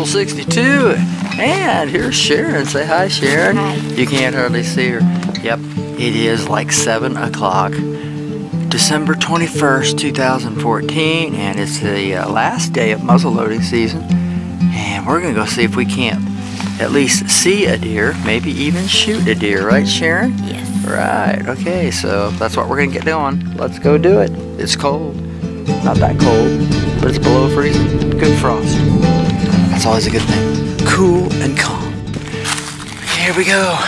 62, and here's Sharon. Say hi, Sharon. Hi. You can't hardly see her. Yep, it is like 7 o'clock, December 21st, 2014, and it's the last day of muzzle loading season, and we're gonna go see if we can't at least see a deer, maybe even shoot a deer, right, Sharon? Yes. Right, okay, so that's what we're gonna get doing. Let's go do it. It's cold. Not that cold, but it's below freezing. Good frost. That's always a good thing. Cool and calm. Here we go.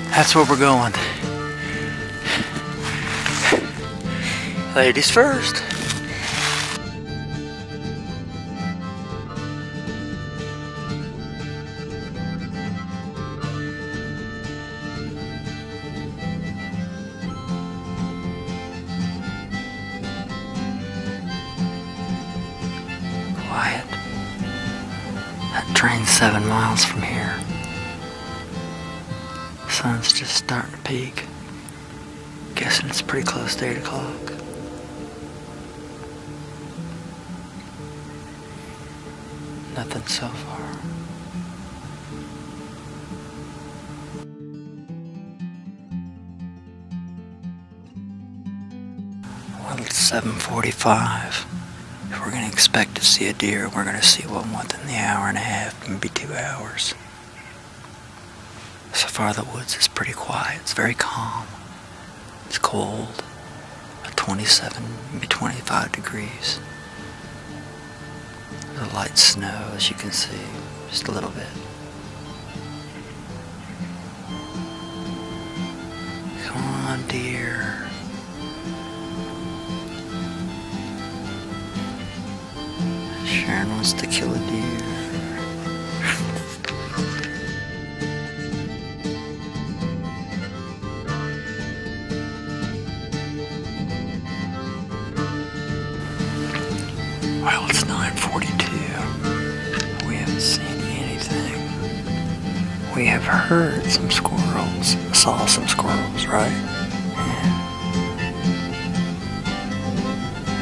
That's where we're going. Ladies first. Quiet. That train's 7 miles from here. Sun's just starting to peak. Guessing it's pretty close to 8 o'clock. Nothing so far. Well, it's 7:45. If we're going to expect to see a deer, we're going to see one within the hour and a half, maybe 2 hours. So far the woods is pretty quiet. It's very calm. It's cold. 27, maybe 25 degrees. There's a light snow, as you can see, just a little bit. Come on, deer. Sharon wants to kill a deer. Well, it's 9:42. We haven't seen anything. We have heard some squirrels. Saw some squirrels, right? Yeah.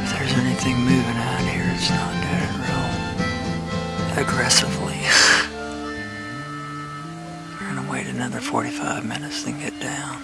If there's anything moving out here, it's not doing it real aggressively. We're gonna wait another 45 minutes to get down.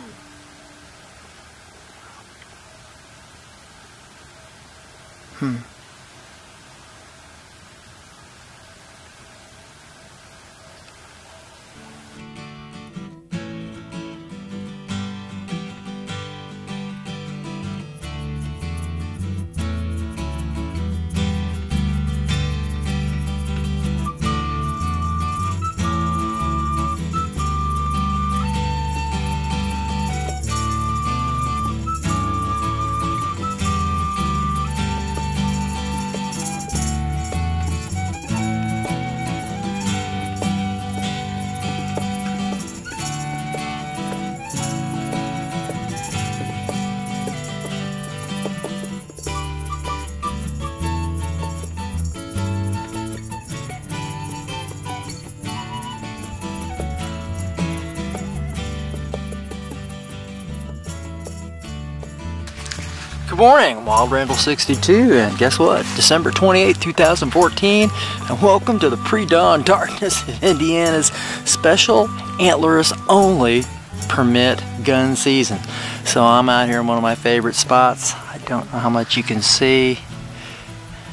Good morning, Wild Randall 62, and guess what? December 28, 2014, and welcome to the pre-dawn darkness of Indiana's special antlers only permit gun season. So I'm out here in one of my favorite spots. I don't know how much you can see.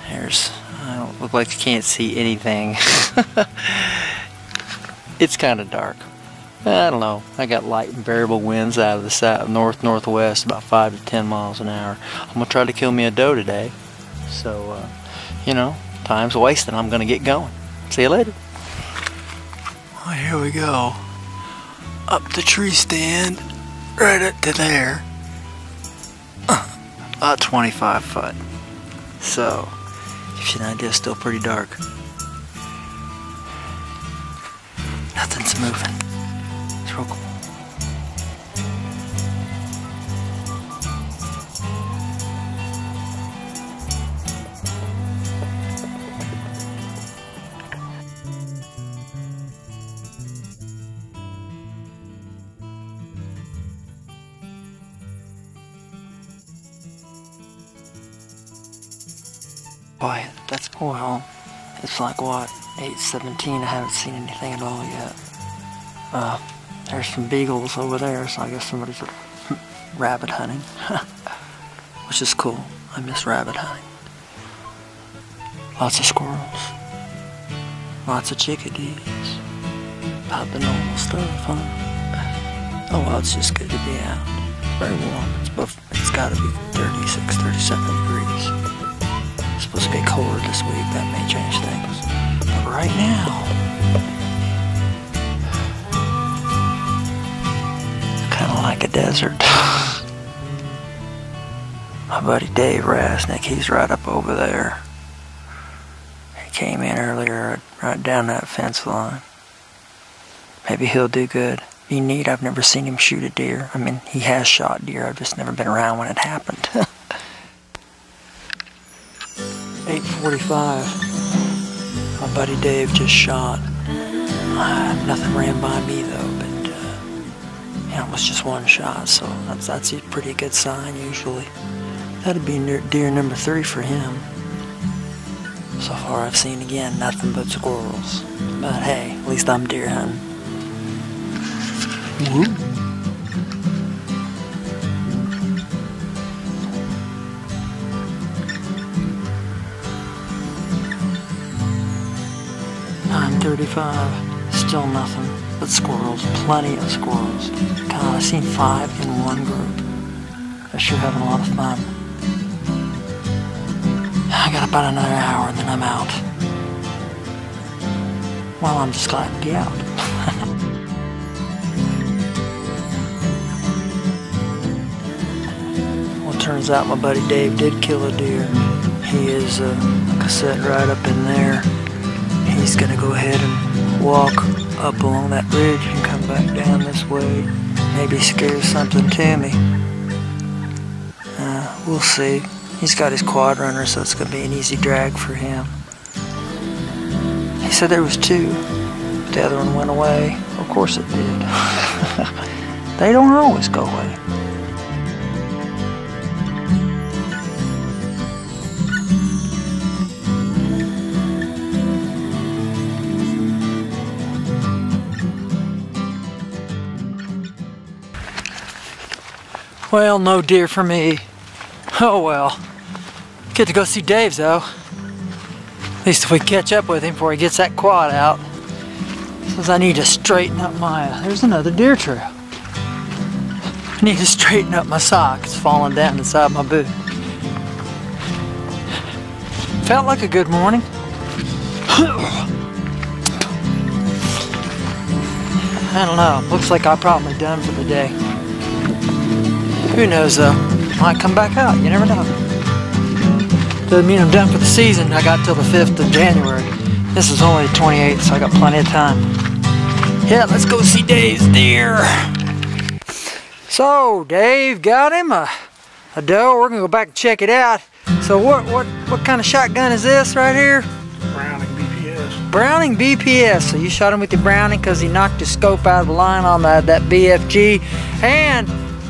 I don't look like you can't see anything. It's kind of dark. I don't know. I got light and variable winds out of the south, north-northwest, about 5 to 10 miles an hour. I'm gonna try to kill me a doe today. So, you know, time's wasting. I'm gonna get going. See you later. Well, here we go. Up the tree stand, right up to there. About 25 foot. So, gives you an idea. It's still pretty dark. Nothing's moving. It's real cool. Quiet. That's, well, it's like what, 8:17. I haven't seen anything at all yet. There's some beagles over there, so I guess somebody's rabbit hunting, which is cool. I miss rabbit hunting. Lots of squirrels, lots of chickadees, about the normal stuff, huh? Oh well, it's just good to be out. Very warm. It's got to be 36, 37 degrees. It's supposed to be colder this week. That may change things. But right now, kind of like a desert. My buddy Dave Rasnick, he's right up over there. He came in earlier, right down that fence line. Maybe he'll do good. Be neat. I've never seen him shoot a deer. I mean, he has shot deer. I've just never been around when it happened. 8:45. My buddy Dave just shot. Nothing ran by me though, but yeah, it was just one shot, so that's a pretty good sign usually. That'd be deer number 3 for him. So far I've seen, again, nothing but squirrels. But hey, at least I'm deer hunting. Woo. .35, still nothing but squirrels, plenty of squirrels. God, I've seen 5 in one group. They're sure having a lot of fun. I got about another hour and then I'm out. Well, I'm just glad to be out. Well, it turns out my buddy Dave did kill a deer. He is, like I said, right up in there. He's gonna go ahead and walk up along that ridge and come back down this way. Maybe scare something to me. We'll see. He's got his quad runner, so it's gonna be an easy drag for him. He said there was 2, but the other one went away. Of course it did. They don't always go away. Well, no deer for me. Oh well. Get to go see Dave though. At least if we catch up with him before he gets that quad out. Says I need to straighten up my, there's another deer trail. I need to straighten up my sock. It's falling down inside my boot. Felt like a good morning. I don't know. Looks like I'm probably done for the day. Who knows though? Might come back out. You never know. Doesn't mean I'm done for the season. I got till the 5th of January. This is only the 28th, so I got plenty of time. Yeah, let's go see Dave's deer. So Dave got him a doe. We're gonna go back and check it out. So what kind of shotgun is this right here? Browning BPS. Browning BPS. So you shot him with your Browning because he knocked his scope out of the line on that BFG. And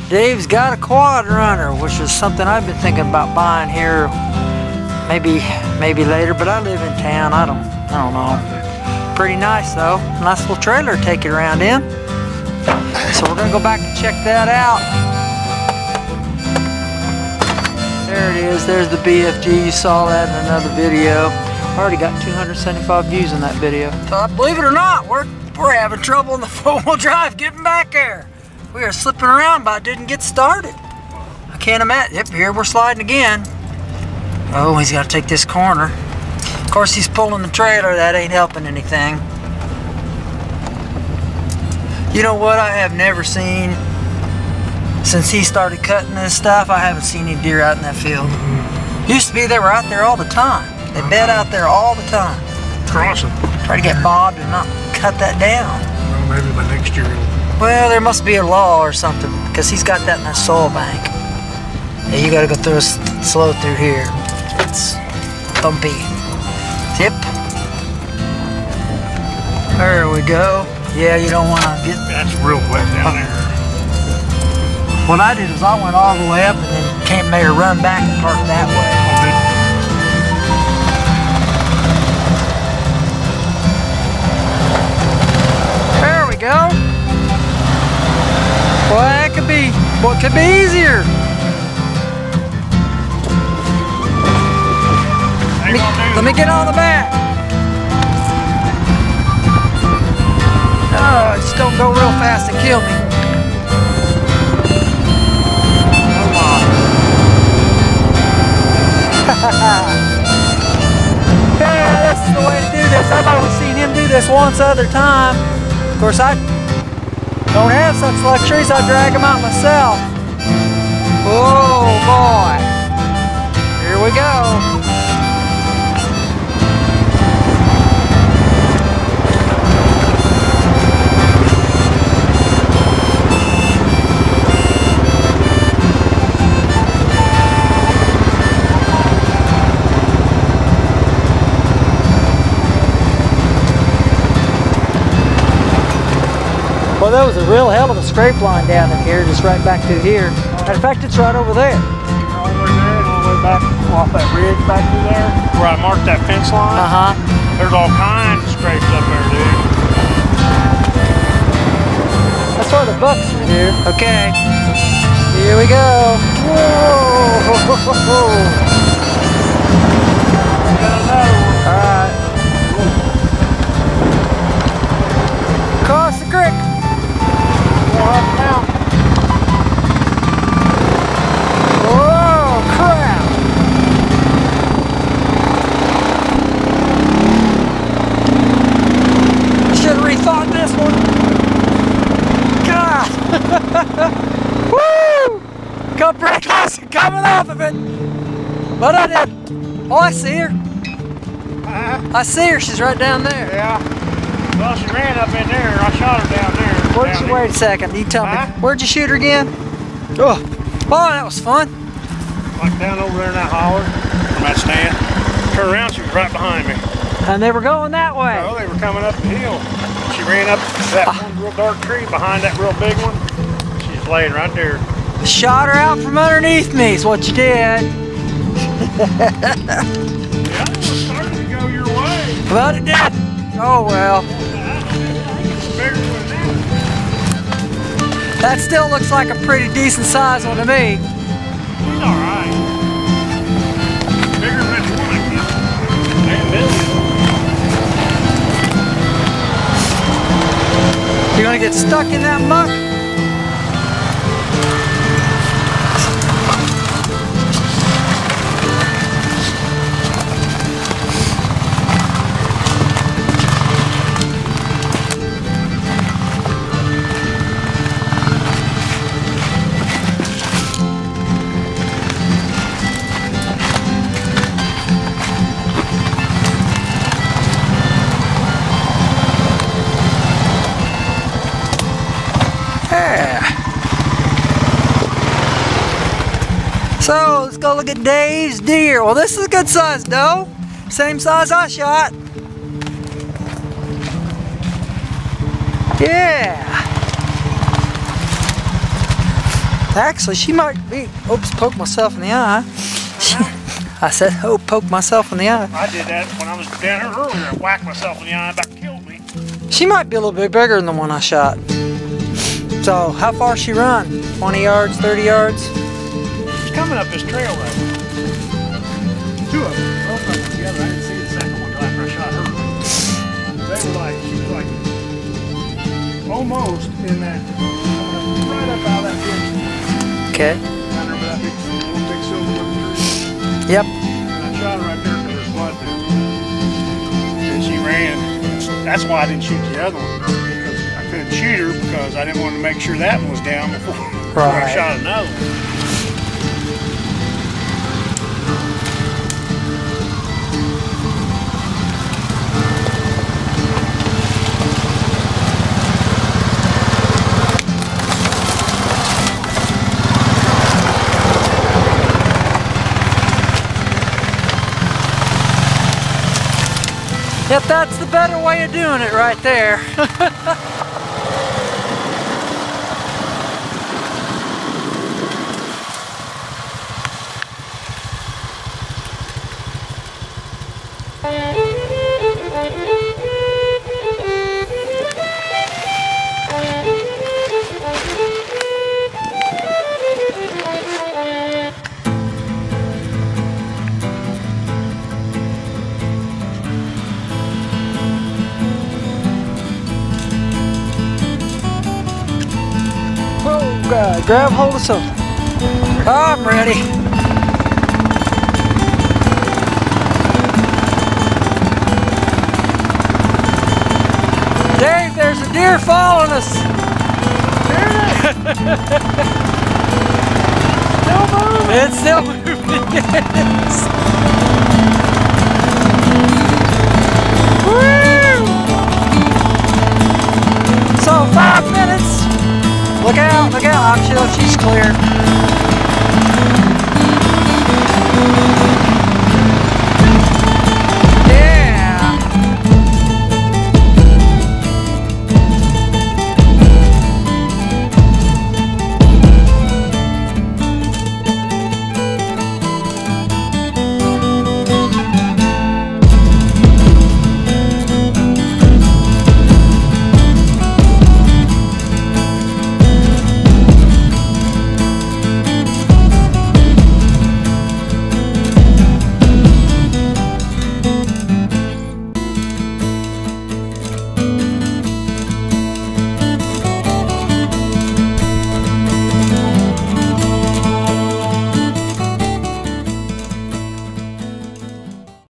Dave's got a quad runner, which is something I've been thinking about buying here. Maybe later, but I live in town. I don't know. Pretty nice though. Nice little trailer to take it around in. So we're gonna go back and check that out. There it is. There's the BFG. You saw that in another video. I already got 275 views in that video. So believe it or not, we're having trouble in the 4-wheel drive getting back there. We are slipping around, but it didn't get started. I can't imagine. Yep, here we're sliding again. Oh, he's got to take this corner. Of course, he's pulling the trailer. That ain't helping anything. You know what I have never seen? Since he started cutting this stuff, I haven't seen any deer out in that field. Used to be they were out there all the time. They bed out there all the time. Crossing. Try to get Bob to not cut that down. Well, maybe by next year. Well, there must be a law or something, because he's got that in that soil bank. Yeah, you gotta go through slow through here. It's bumpy. Tip. There we go. Yeah, you don't want to get... That's real wet down there. What I did is I went all the way up and then made a run back and parked that way. go. Well, that could be, what could be easier? Let me get on the back. Oh, just don't go real fast and kill me. Yeah, this is the way to do this. I've only seen him do this once other time. Of course, I don't have such luxuries. I drag him out myself. Oh boy. Here we go. Well, that was a real hell of a scrape line down in here, just right back through here. In fact, it's right over there. All the way there and all the way back off that ridge back through there, where I marked that fence line. There's all kinds of scrapes up there, dude. That's where the bucks are, dude. Okay. Here we go. Whoa! Alright. Cross the creek. Oh crap! I should have rethought this one. God! Woo! Come pretty close to coming off of it. But I didn't. Oh, I see her. I see her. She's right down there. Yeah. Well, she ran up in there. I shot her down there. Wait a second. You tell me. Where'd you shoot her again? Oh, that was fun. Like down over there in that holler, from that stand. Turned around, she was right behind me. And they were going that way. Oh, they were coming up the hill. She ran up that one real dark tree behind that real big one. She's laying right there. Shot her out from underneath me is what you did. Yeah, it was starting to go your way. But it did. Oh well. It's bigger than that. That still looks like a pretty decent size one to me. He's alright. Bigger than that one, I guess. And this. You're gonna get stuck in that muck? So let's go look at Dave's deer. Well, this is a good size doe. Same size I shot. Yeah. Actually, she might be. Oops, poke myself in the eye. I said, oh, poke myself in the eye. I did that when I was down here earlier. I whacked myself in the eye and about killed me. She might be a little bit bigger than the one I shot. So, how far she run? 20 yards, 30 yards? She's coming up this trail right now. Two of them, both of them together. I didn't see the second one until after I shot her. They were like, she was like almost in that, right up out of that ditch. Okay. Right over that big silver looking tree. Yep. And I shot her right there because there's blood there. And she ran. That's why I didn't shoot the other one. Because I couldn't shoot her because I didn't want to make sure that one was down before I shot another one. Yep, that's the better way of doing it right there. grab hold of something. I'm ready. Dave, there's a deer following us. Still moving. It's still moving. Yes. Woo! So 5 minutes. Look out, look out. I'm sure she's clear.